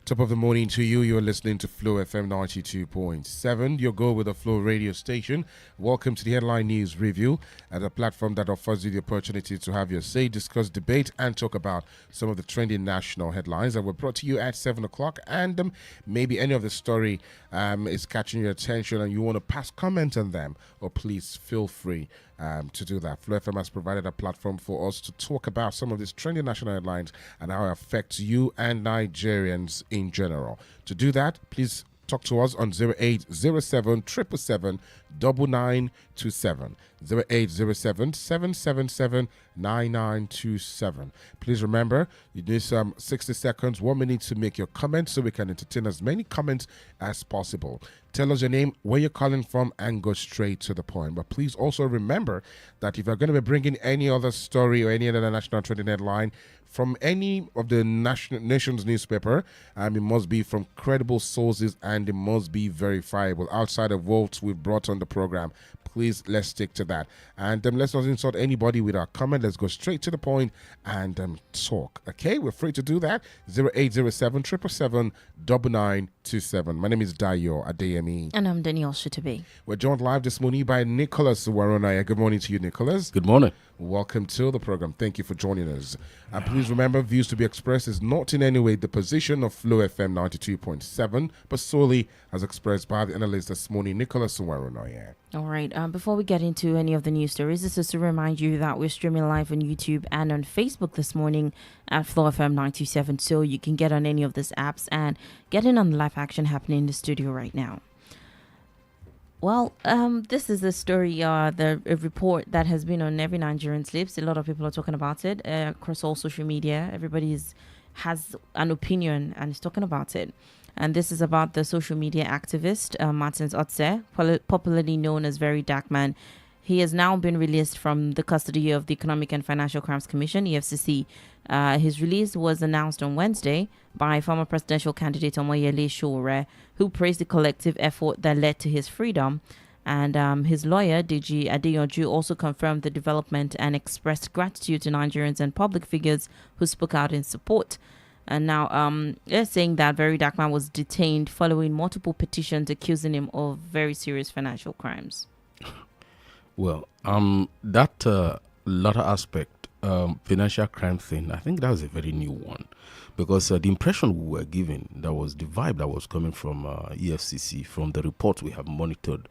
Top of the morning to you. You're listening to Flow FM 92.7, your go with the Flow radio station. Welcome to the Headline News Review, at a platform that offers you the opportunity to have your say, discuss, debate, and talk about some of the trending national headlines that were brought to you at 7 o'clock. And maybe any of the story is catching your attention and you want to pass comment on them, or please feel free to do that. Flow FM has provided a platform for us to talk about some of these trending national headlines and how it affects you and Nigerians in general. To do that, please talk to us on 0807 777 9927. 0807 777 9927. Please remember, you need 60 seconds, 1 minute to make your comments so we can entertain as many comments as possible. Tell us your name, where you're calling from, and go straight to the point. But please also remember that if you're going to be bringing any other story or any other national trending headline from any of the nation's newspaper, it must be from credible sources and it must be verifiable. Outside of what we've brought on the program, please, let's stick to that. And let's not insult anybody with our comment. Let's go straight to the point and talk. Okay, we're free to do that. 0807 777 9927. My name is Adeyemi. And I'm Danielle Shitta-Bey. We're joined live this morning by Nicholas Waronaya. Good morning to you, Nicholas. Good morning. Welcome to the program. Thank you for joining us. And please remember, views to be expressed is not in any way the position of Flow FM 92.7, but solely as expressed by the analyst this morning, Nicholas Waronaya. All right. Before we get into any of the news stories, this is to remind you that we're streaming live on YouTube and on Facebook this morning at Flow FM 927. So you can get on any of these apps and get in on the live action happening in the studio right now. Well, this is a story, a report that has been on every Nigerian's lips. A lot of people are talking about it across all social media. Everybody has an opinion and is talking about it. And this is about the social media activist, Martins Otse, popularly known as Very Dark Man. He has now been released from the custody of the Economic and Financial Crimes Commission, EFCC. His release was announced on Wednesday by former presidential candidate Omoyele Sowore, who praised the collective effort that led to his freedom. And his lawyer, DG Adedayo, also confirmed the development and expressed gratitude to Nigerians and public figures who spoke out in support. And now they're saying that Very Dark Man was detained following multiple petitions accusing him of very serious financial crimes. Well, that latter aspect, financial crime thing, I think that was a very new one, because the impression we were given, that was the vibe that was coming from EFCC, from the reports we have monitored,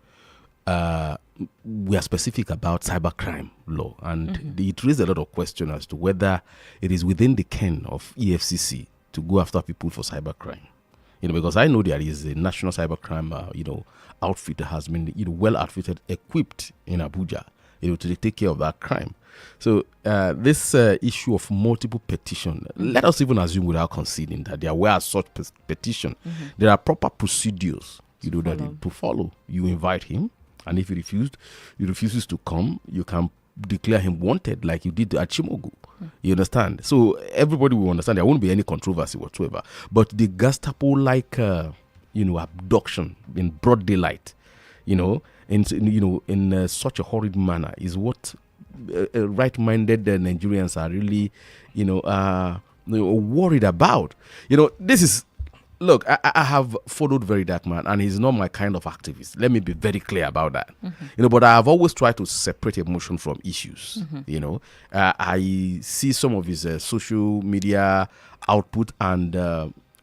we are specific about cybercrime law, and it raised a lot of questions as to whether it is within the ken of EFCC to go after people for cybercrime. Because I know there is a national cybercrime, outfit that has been, well outfitted, equipped in Abuja, to take care of that crime. So this issue of multiple petition, let us even assume without conceding that there were such petition, there are proper procedures, to follow. You invite him, and if he refuses to come, you can declare him wanted, like you did at Chimogu. You understand? So everybody will understand there won't be any controversy whatsoever. But the Gestapo-like, abduction in broad daylight, in such a horrid manner is what right-minded Nigerians are really, worried about. This is. Look, I have followed Very Dark Man, and he's not my kind of activist. Let me be very clear about that. But I have always tried to separate emotion from issues. I see some of his social media output, and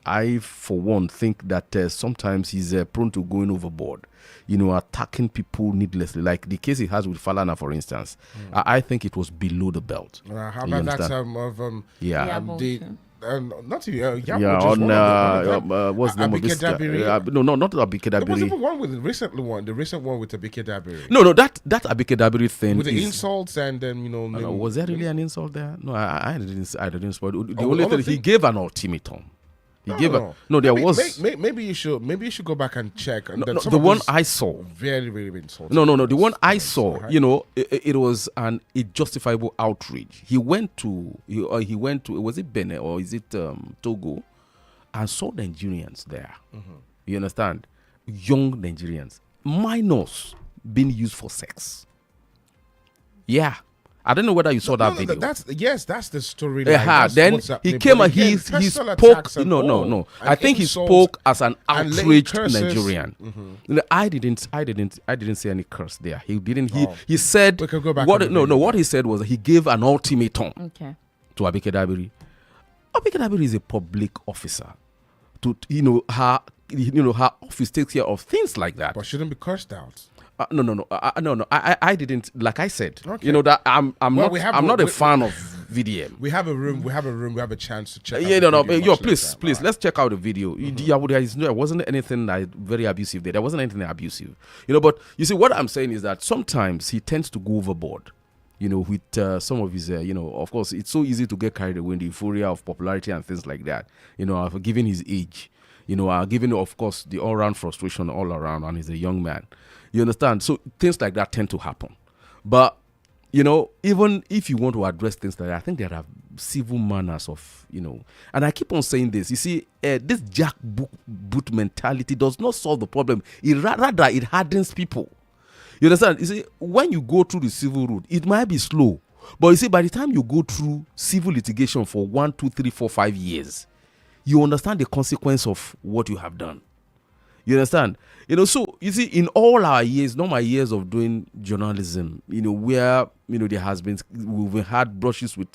I, for one, think that sometimes he's prone to going overboard, attacking people needlessly. Like the case he has with Falana, for instance. I think it was below the belt. How about that what's the name of this guy? No, not Abike Dabiri. There was even one with the recent one with Abike Dabiri. No, that Abike Dabiri thing with the insults and then was there really an insult there? No, I didn't spoil. The only thing he gave an ultimatum. Maybe you should go back and check. The one I saw, very, very insulting. No. The one I saw, it was an injustifiable outrage. He went to was it Benin or is it Togo, and saw Nigerians there. You understand? Young Nigerians, minors being used for sex. Yeah, I don't know whether you saw that video. That's the story. Then he came and he spoke. No. I think he spoke as an outraged Nigerian. I didn't say any curse there. He didn't. He said we can go back what he said was he gave an ultimatum to Abike Dabiri. Abike Dabiri is a public officer. Her office takes care of things like that. But shouldn't be cursed out. No. I didn't. Like I said, that I'm not a fan of VDM. We have a room. We have a chance to check. Please, let's check out the video. There wasn't anything very abusive there. There wasn't anything abusive, But you see, what I'm saying is that sometimes he tends to go overboard. With some of his, of course, it's so easy to get carried away in the euphoria of popularity and things like that. Given his age, given, of course, the all-round frustration all around, and he's a young man. You understand? So things like that tend to happen. But, even if you want to address things like that, I think there are civil manners of, and I keep on saying this. You see, this jackboot mentality does not solve the problem. Rather, it hardens people. You understand? You see, when you go through the civil route, it might be slow. But you see, by the time you go through civil litigation for 1, 2, 3, 4, 5 years, you understand the consequence of what you have done. You understand? So you see, in all our years, normal years of doing journalism, where there has been, we've had brushes with,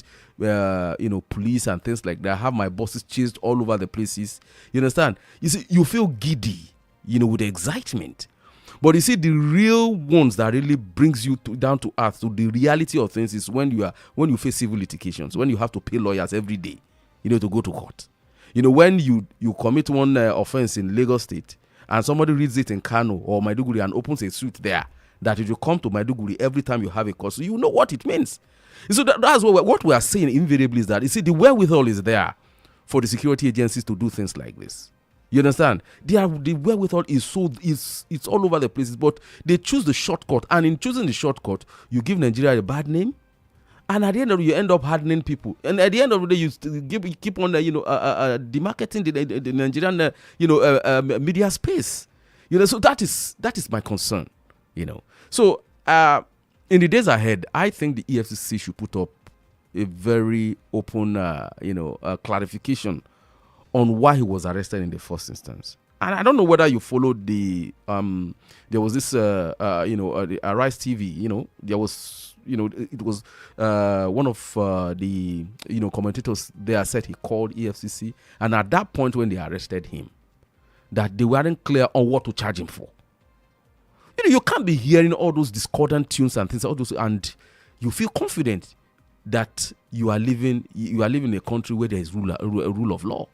police and things like that. I have my bosses chased all over the places. You understand? You see, you feel giddy, with excitement. But you see, the real ones that really brings you down to earth, to the reality of things, is when you face civil litigations, when you have to pay lawyers every day, to go to court. When you commit one offense in Lagos State, and somebody reads it in Kano or Maiduguri and opens a suit there, that if you come to Maiduguri every time you have a cause, you know what it means. So that's what we are saying invariably is that, you see, the wherewithal is there for the security agencies to do things like this. You understand? The wherewithal is it's all over the places, but they choose the shortcut, and in choosing the shortcut, you give Nigeria a bad name, and at the end of it, you end up hardening people, and at the end of the day, you keep on demarketing the Nigerian media space. So that is my concern. So in the days ahead, I think the EFCC should put up a very open clarification on why he was arrested in the first instance. And I don't know whether you followed the there was this the Arise TV, there was it was one of the commentators there said he called EFCC, and at that point when they arrested him, that they weren't clear on what to charge him for. You can't be hearing all those discordant tunes and things, and you feel confident that you are living in a country where there is rule of law.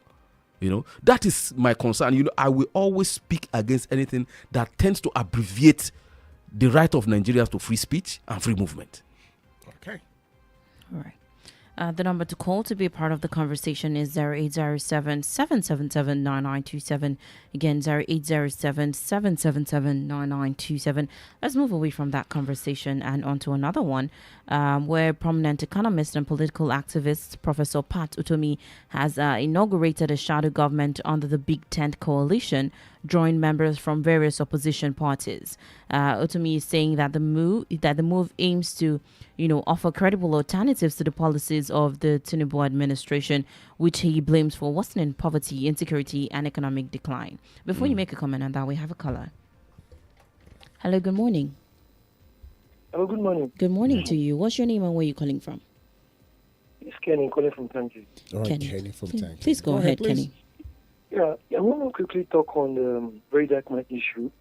That is my concern. I will always speak against anything that tends to abbreviate the right of Nigerians to free speech and free movement. Okay. All right. The number to call to be a part of the conversation is 0807-777-9927. Again, 0807-777-9927. Let's move away from that conversation and onto another one, where prominent economist and political activist Professor Pat Utomi has inaugurated a shadow government under the Big Tent coalition, drawing members from various opposition parties. Utomi is saying that the move aims to, offer credible alternatives to the policies of the Tinubu administration, which he blames for worsening poverty, insecurity, and economic decline. Before you make a comment on that, we have a caller. Hello, good morning. Hello, good morning. Good morning to you. What's your name and where are you calling from? It's Kenny calling from Tangi. All right, Kenny from Tangi. Please go ahead, Kenny. Yeah, I want to quickly talk on the very dark man issue,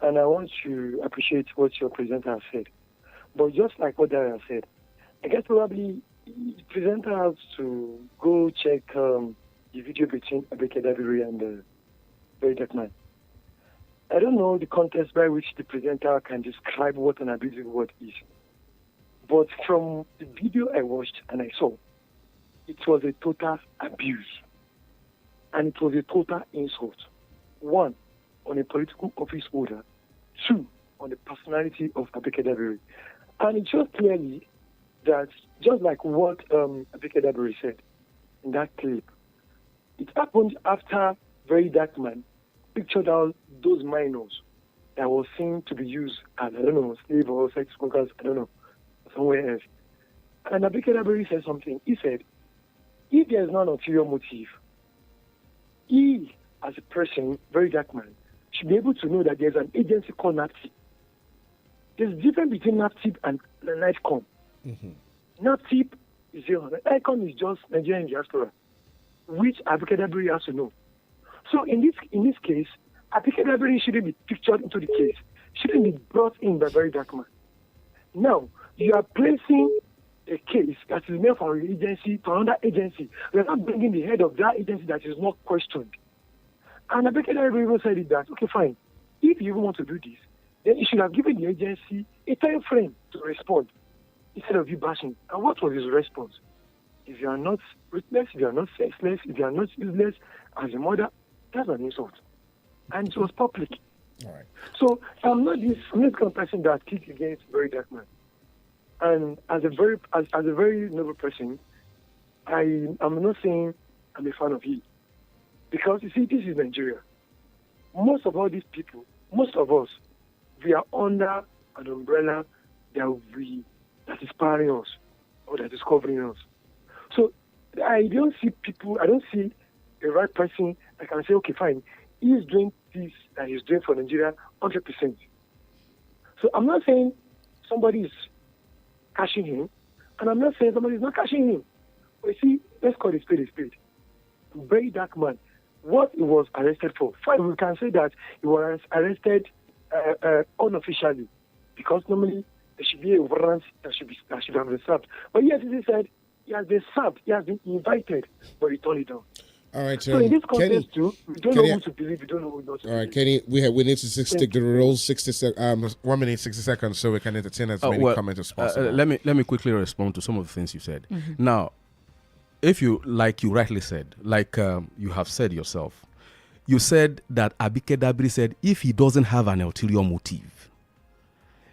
and I want to appreciate what your presenter has said. But just like what Danielle said, I guess probably the presenter has to go check the video between Abike Dabiri and the very dark man. I don't know the context by which the presenter can describe what an abusive word is. But from the video I watched and I saw, it was a total abuse. And it was a total insult. 1, on a political office holder. 2, on the personality of Abike Dabiri. And it shows clearly that, just like what Abike Dabiri said in that clip, it happened after Very Dark Man pictured out those minors that were seen to be used as, slave or sex workers, somewhere else. And Adedayo said something. He said, if there is no ulterior motive, he, as a person, very dark man, should be able to know that there's an agency called NAPTIP. There's a difference between NAPTIP and the NIFCOM. NAPTIP is zero. NIFCOM is just Nigerian diaspora, which Adedayo has to know. So in this case, Adedayo shouldn't be pictured into the case, shouldn't be brought in by very dark man. Now, you are placing a case that is made for an agency to another agency. We are not bringing the head of that agency that is not questioned. And Adedayo even said it that, okay, fine, if you even want to do this, then you should have given the agency a time frame to respond instead of you bashing. And what was his response? If you are not ruthless, if you are not sexless, if you are not useless as a mother, that's an insult. And it was public. All right. So I'm not this kind of person that kicks against very dark man. And as a very noble person, I'm not saying I'm a fan of you. Because you see, this is Nigeria. Most of all these people, most of us, we are under an umbrella that is powering us or that is covering us. So I don't see a right person that can say, okay, fine, he's doing this that he's doing for Nigeria 100%. So I'm not saying somebody is cashing him, and I'm not saying somebody is not cashing him. But you see, let's call it spade a spade. Very dark man. What he was arrested for? Fine, we can say that he was arrested unofficially, because normally there should be a warrant that should have been served. But yes, he said he has been served, he has been invited, but he turned it down. All right, so in this context too, we don't know who to believe, we don't know who not to believe. All right, Kenny, we need to stick to the rules. 1 minute 60 seconds, so we can entertain as many comments as possible. Let me quickly respond to some of the things you said. Now, if you rightly said, you have said yourself, you said that Adedayo said if he doesn't have an ulterior motive,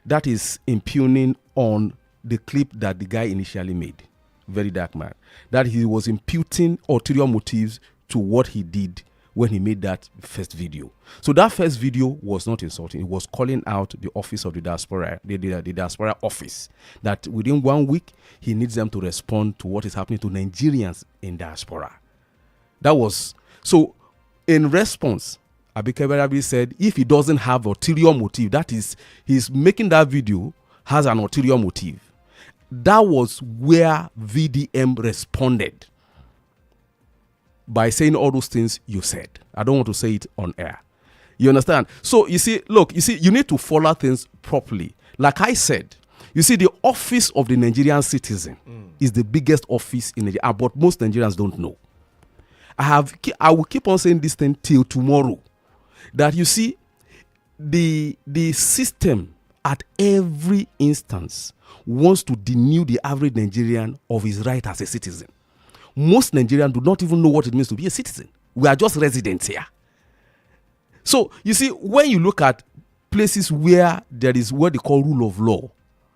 that is impugning on the clip that the guy initially made, very dark man, that he was imputing ulterior motives to what he did when he made that first video. So that first video was not insulting. It was calling out the office of the diaspora, the diaspora office, that within 1 week, he needs them to respond to what is happening to Nigerians in diaspora. That was, so in response, Adedayo said if he doesn't have ulterior motive, that is, he's making that video has an ulterior motive. That was where VDM responded by saying all those things you said. I don't want to say it on air. You understand? So you see, you need to follow things properly. Like I said, you see, the office of the Nigerian citizen is the biggest office in Nigeria, but most Nigerians don't know. I will keep on saying this thing till tomorrow, that you see, the system at every instance wants to denude the average Nigerian of his right as a citizen. Most Nigerians do not even know what it means to be a citizen. We are just residents here. So, you see, when you look at places where there is what they call rule of law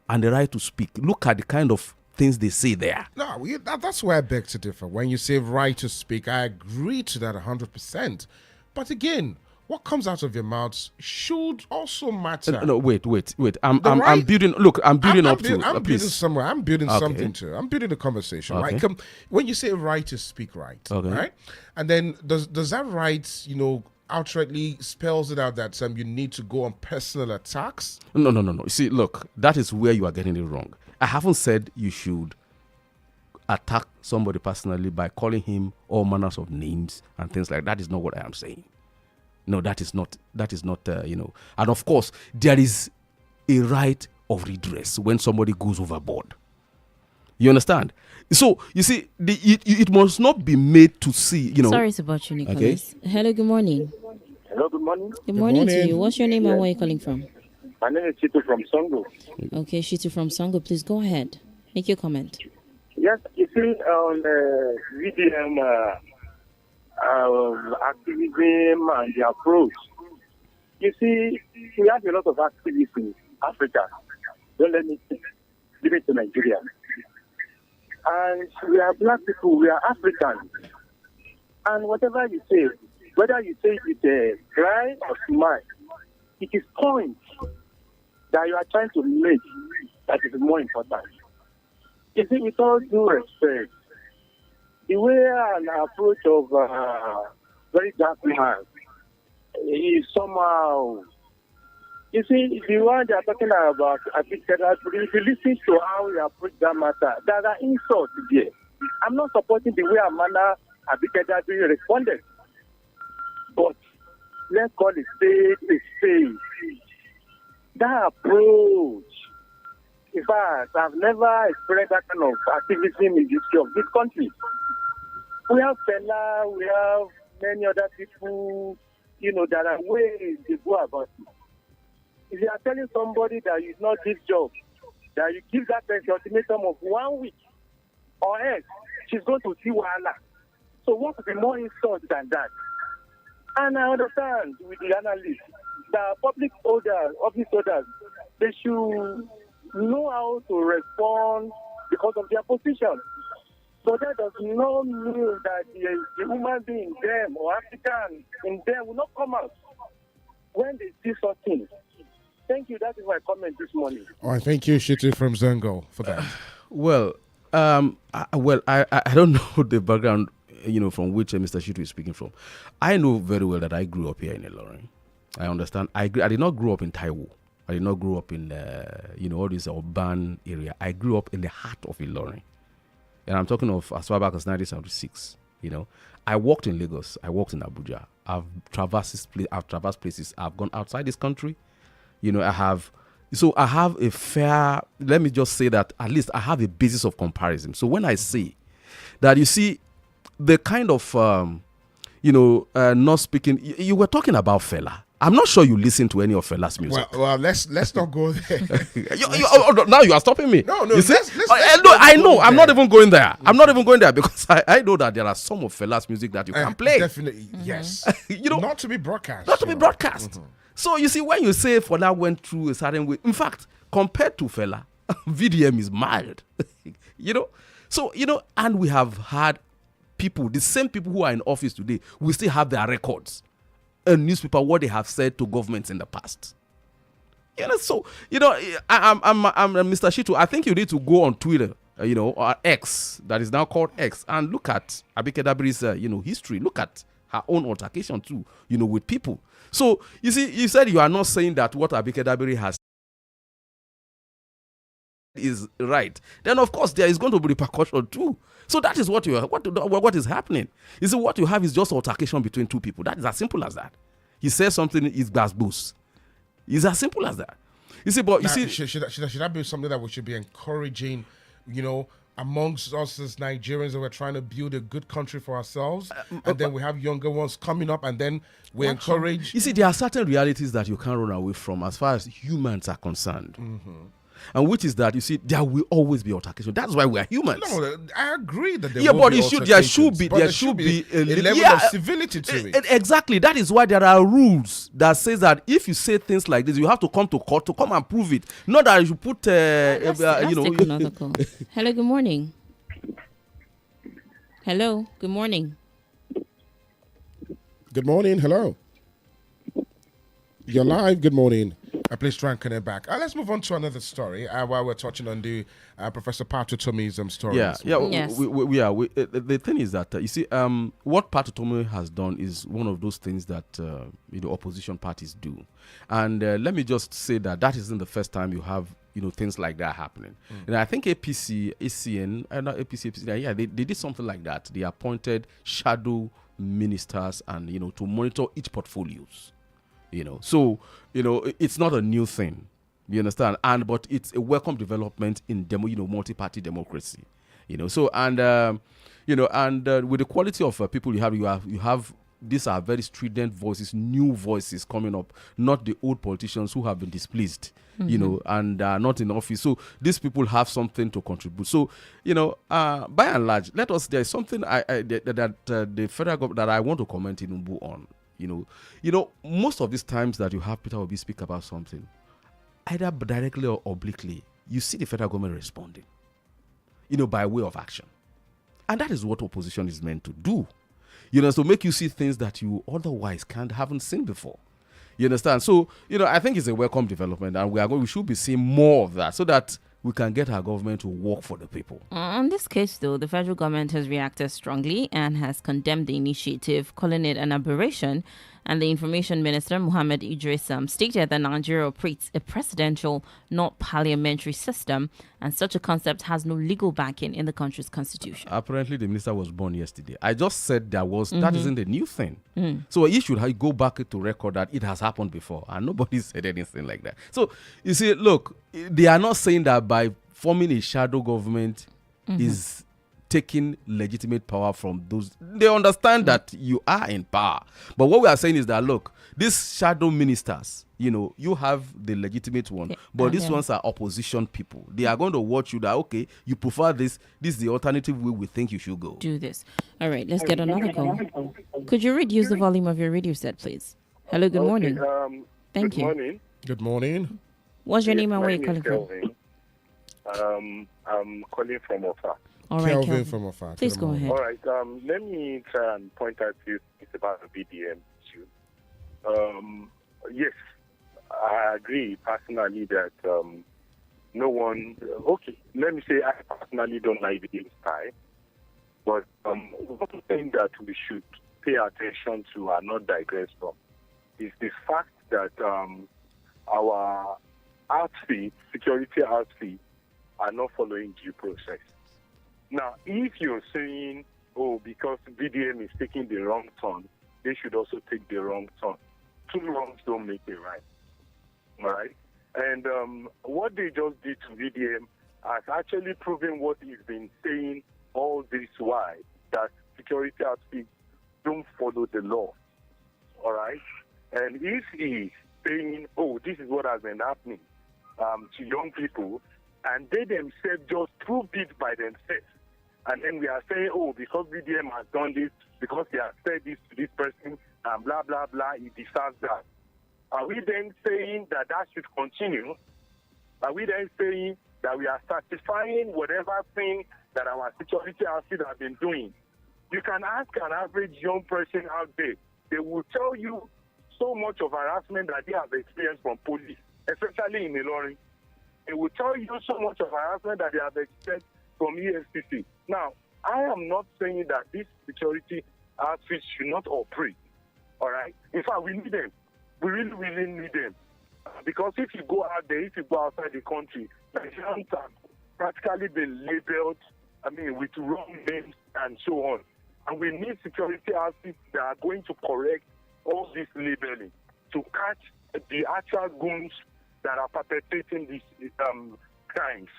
and the right to speak, look at the kind of things they say there. No, that's where I beg to differ. When you say right to speak, I agree to that 100%. But again, what comes out of your mouth should also matter. No, wait. I'm building. Look, I'm building up to. I'm building somewhere. I'm building Okay. something to. I'm building a conversation. Okay. Like when you say right to speak, right, Okay. right, and then does that right, outrightly spells it out that you need to go on personal attacks? No. You see, look, that is where you are getting it wrong. I haven't said you should attack somebody personally by calling him all manners of names and things like that. That is not what I am saying. No, that is not, And of course, there is a right of redress when somebody goes overboard. You understand? So, you see, it must not be made to see, Sorry to bother you, Nicholas. Okay. Hello, good morning. Hello, good morning. Good morning to you. What's your name and where are you calling from? My name is Shitta from Songo. Okay, Shitta from Songo. Please go ahead. Make your comment. Yes, you see, on VDM activism and the approach, you see, we have a lot of activists in Africa. Don't let me leave it to Nigeria. And we are black people, we are Africans. And whatever you say, whether you say it with a cry or smile, it is points that you are trying to make that is more important. You see, with all due respect, the way an approach of very dark man is somehow. You see, the one they are talking about, I think that if you listen to how we approach that matter, there are insults there. I'm not supporting the way Amanda Abikeda responded, but let's call it a spade. That approach, in fact, I've never experienced that kind of activism in the history of this country. We have Fela, we have many other people, there are ways they go about it. If you are telling somebody that you not this job, that you give that person ultimatum of 1 week, or else she's going to see wahala. So what could be more insult than that? And I understand with the analysts that public orders, office orders, they should know how to respond because of their position. But that does not mean that the human being in them or African in them will not come out when they see something. Thank you. That is my comment this morning. All right, thank you, Shitu from Zongo, for that. I don't know the background, from which Mr. Shitu is speaking from. I know very well that I grew up here in Ilorin. I understand. I did not grow up in Taiwo. I did not grow up in, all this urban area. I grew up in the heart of Ilorin. And I'm talking of as far back as 1976, I walked in Lagos. I walked in Abuja. I've traversed places. I've gone outside this country. I have a fair, let me just say that at least I have a basis of comparison. So when I say that, you see, the kind of, not speaking, you were talking about Fela. I'm not sure you listen to any of Fela's music. Well, let's not go there. Now you are stopping me. No, you see? I know. I'm not even going there. I'm not even going there because I know that there are some of Fela's music that you can play. Definitely, yes. Not to be broadcast. Not to be broadcast. Mm-hmm. So you see, when you say Fela went through a certain way, in fact, compared to Fela, VDM is mild. So, and we have had people, the same people who are in office today, we still have their records. A newspaper, what they have said to governments in the past. I'm Mr. Shitu. I think you need to go on Twitter, or X, that is now called X, and look at Abikedabri's, history. Look at her own altercation too, with people. So you see, you said you are not saying that what Abikedabri has is right. Then of course there is going to be repercussion too. So that is what is happening. You see, what you have is just altercation between two people. That is as simple as that. He says something, is gas boost. It's as simple as that. You see, but should that be something that we should be encouraging, amongst us as Nigerians that we're trying to build a good country for ourselves, and then we have younger ones coming up, and then we encourage. You see, there are certain realities that you can't run away from as far as humans are concerned. Mm-hmm. And which is that, you see, there will always be altercation. That's why we are humans. No, I agree that there should be a level of civility to it. Exactly. That is why there are rules that says that if you say things like this, you have to come to court to come and prove it. Not that you put, let's take another call. Hello, good morning. Hello, good morning. Good morning. Hello. You're live. Good morning. Please try and connect back. Let's move on to another story while we're touching on the Professor Patutomi's story. Yes. The thing is that, you see, what Patutomi has done is one of those things that, opposition parties do. And let me just say that isn't the first time you have, things like that happening. And I think APC, ACN, not APC, they did something like that. They appointed shadow ministers and, to monitor each portfolios. So it's not a new thing, you understand, but it's a welcome development in multi-party democracy, so and with the quality of people you have these are very strident voices, new voices coming up, not the old politicians who have been displeased, and not in office. So these people have something to contribute. So by and large, there's something that the federal government that I want to comment in Umbu on. Most of these times that you have Peter Obi speak about something, either directly or obliquely, you see the federal government responding, by way of action. And that is what opposition is meant to do, to make you see things that you otherwise haven't seen before. You understand? So, I think it's a welcome development, and we should be seeing more of that so that we can get our government to work for the people. On this case, though, the federal government has reacted strongly and has condemned the initiative, calling it an aberration. And the Information Minister, Mohammed Idris, stated that Nigeria operates a presidential, not parliamentary system, and such a concept has no legal backing in the country's constitution. Apparently, the minister was born yesterday. I just said that isn't a new thing. So he should go back to record that it has happened before, and nobody said anything like that. So, you see, look, they are not saying that by forming a shadow government is taking legitimate power from those. They understand that you are in power. But what we are saying is that, look, these shadow ministers, you have the legitimate one, but these ones are opposition people. They are going to watch you that, okay, you prefer this is the alternative way we think you should go. Do this. All right, let's get another call. Could you reduce the volume of your radio set, please? Hello, good morning. Thank you. Morning. Good morning. What's your name and where are you calling from? I'm calling from Ofa. All right, Kelvin from Afar. Please go ahead. All right. Let me try and point out to you it's about the BDM issue. Yes, I agree personally that no one. Okay, let me say I personally don't like the style, but one thing that we should pay attention to and not digress from is the fact that our security outfits, are not following due process. Now, if you're saying, because VDM is taking the wrong turn, they should also take the wrong turn. Two wrongs don't make it right. All right? And what they just did to VDM has actually proven what he's been saying all this while, that security outfits don't follow the law. All right? And if he's saying, this is what has been happening to young people, and they themselves just proved it by themselves, and then we are saying, because VDM has done this, because he has said this to this person, and blah, blah, blah, he deserves that. Are we then saying that should continue? Are we then saying that we are certifying whatever thing that our security outfits have been doing? You can ask an average young person out there. They will tell you so much of harassment that they have experienced from police, especially in Ilorin. They will tell you so much of harassment that they have experienced from EFCC. Now, I am not saying that these security outfits should not operate. All right? In fact, we need them. We really, really need them. Because if you go out there, if you go outside the country, Nigerians have practically been labeled, with wrong names and so on. And we need security outfits that are going to correct all this labeling, to catch the actual goons that are perpetrating these crimes.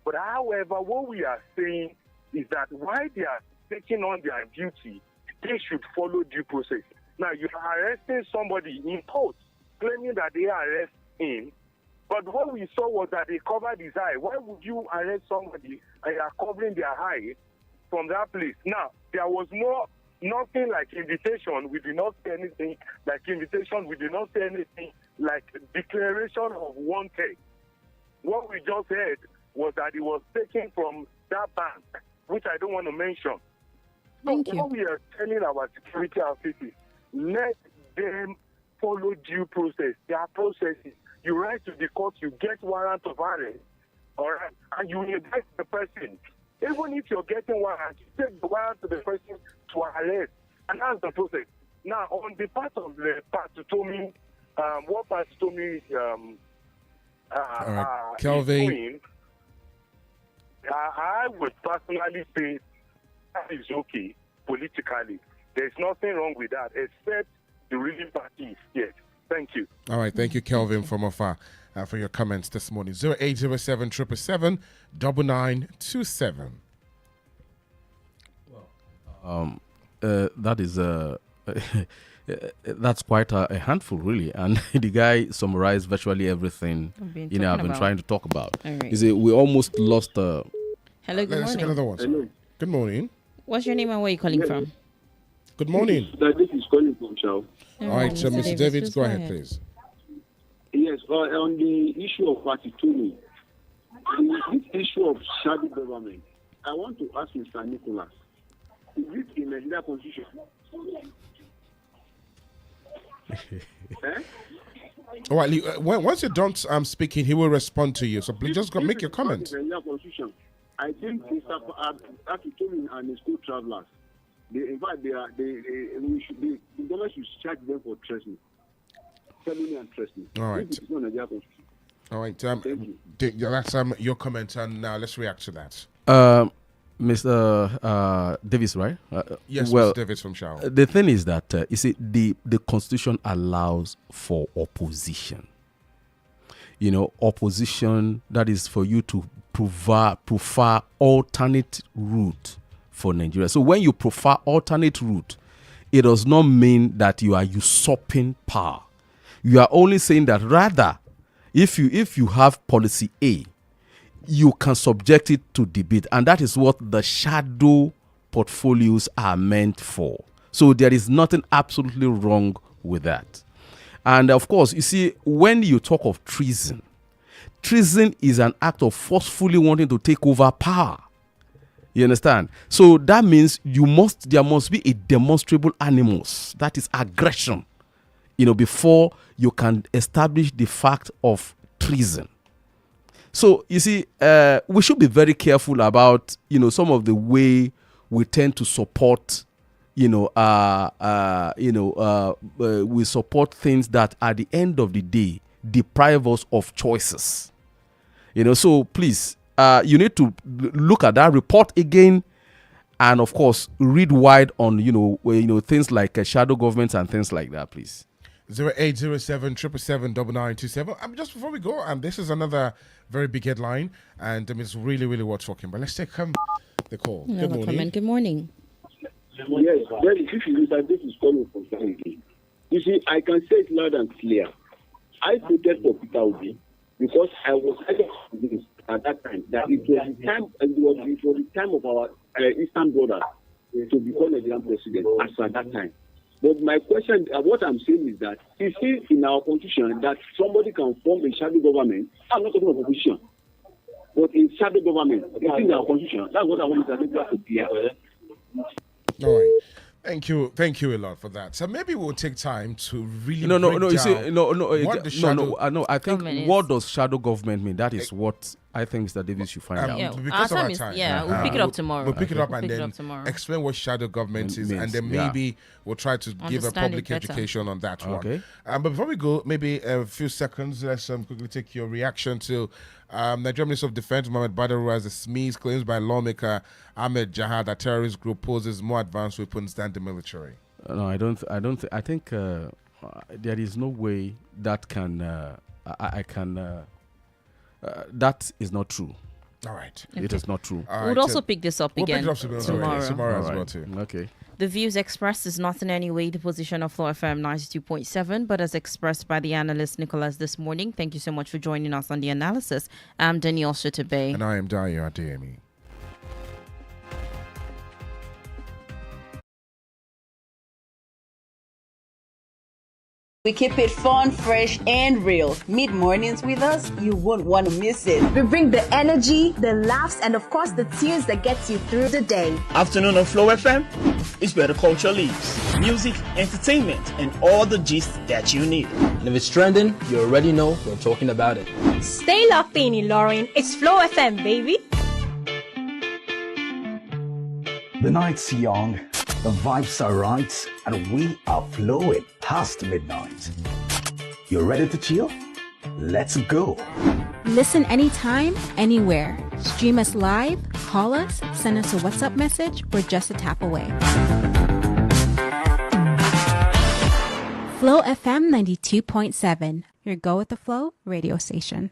But however, what we are saying is that while they are taking on their duty, they should follow due process. Now, you are arresting somebody in court, claiming that they arrest him, but what we saw was that they covered his eye. Why would you arrest somebody and you are covering their eye from that place? Now, there was nothing like invitation. We did not say anything like invitation. We did not say anything like declaration of wanted. What we just heard was that it was taken from that bank, which I don't want to mention. Thank you. What we are telling our security outfits is, let them follow due process. There are processes. You write to the court, you get warrant of arrest, all right, and you invite the person. Even if you're getting warrant, you take the warrant to the person to arrest, and that's the process. Now, on the part of the Pastor Tommy, what Pastor Tommy Kelvin. is doing, I would personally say that is okay politically. There's nothing wrong with that, except the ruling party is scared. Thank you. All right, thank you, Kelvin from Afar, for your comments this morning. 0807 777 9927. That is that's quite a handful, really. And the guy summarized virtually everything I've been trying to talk about. Right. You see, we almost lost. Hello, good Let's take morning. another one. Sir. Good morning. What's your name and where are you calling from? Good morning. This is calling from Chow. All right, so Mr. David, please go ahead, please. Yes, on the issue of Patituni, this issue of shadow government, I want to ask Mr. Nicholas, is it in the Nigeria Constitution? All right, once you're done speaking, he will respond to you. So please just go make your comment. Constitution, I think Mr. Akitomi and the school travelers, in fact, the government should charge them for treason. Felony and treason. All right. All right. That's your comment, and now let's react to that. Mr. Davis, right? Yes, well, Mr. Davis from Shaw. The thing is that you see, the Constitution allows for opposition. You know, opposition, that is for you to prefer alternate route for Nigeria. So when you prefer alternate route, it does not mean that you are usurping power. You are only saying that rather, if you have policy A, you can subject it to debate, and that is what the shadow portfolios are meant for. So there is nothing absolutely wrong with that. And of course, you see, when you talk of treason is an act of forcefully wanting to take over power. You understand? So that means there must be a demonstrable animus, that is aggression, before you can establish the fact of treason. So you see, we should be very careful about some of the way we tend to support we support things that at the end of the day deprive us of choices. So please, you need to look at that report again, and of course read wide on things like shadow governments and things like that, please. 0807-777-9927. Just before we go, this is another very big headline, and it's really, really worth talking. But let's take the call. Good morning. Good morning. Yes, very quickly, this is calling for clarity. You see, I can say it loud and clear. I voted for Peter Obi because I was convinced at that time that it was the time of our Eastern brother to become a Nigerian president as at that time. But my question, what I'm saying is that is it in our constitution that somebody can form a shadow government? I'm not talking about opposition, but a shadow government. It's in our constitution. That's what I want to clear. All right. Thank you a lot for that. So maybe we'll take time to really I think government what does shadow government mean? That is what I think Mr. Davis should find out. Because of our time. We'll pick it up tomorrow. We'll pick it up and then explain what shadow government is, and then maybe we'll try to give a public education on that one. But before we go, maybe a few seconds, let's quickly take your reaction to Nigerian Minister of Defense Mohammed Badaru as the SMEs claims by lawmaker Ahmed Jahad that terrorist group poses more advanced weapons than the military. No, I think there is no way that can that is not true. All right. It is not true. We'll also pick this up again tomorrow as well too. Okay. The views expressed is not in any way the position of Flow FM 92.7, but as expressed by the analyst Nicholas this morning. Thank you so much for joining us on the analysis. I'm Danielle Shitta-Bey. And I am Adedayo Adeyemi. We keep it fun, fresh, and real. Mid-mornings with us, you won't want to miss it. We bring the energy, the laughs, and of course the tunes that gets you through the day. Afternoon on Flow FM, it's where the culture lives. Music, entertainment, and all the gist that you need. And if it's trending, you already know we're talking about it. Stay locked in, Lauren. It's Flow FM, baby. The night's young, the vibes are right, and we are flowing past midnight. You ready to chill? Let's go. Listen anytime, anywhere. Stream us live, call us, send us a WhatsApp message. We're just a tap away. Flow FM 92.7, your Go with the Flow radio station.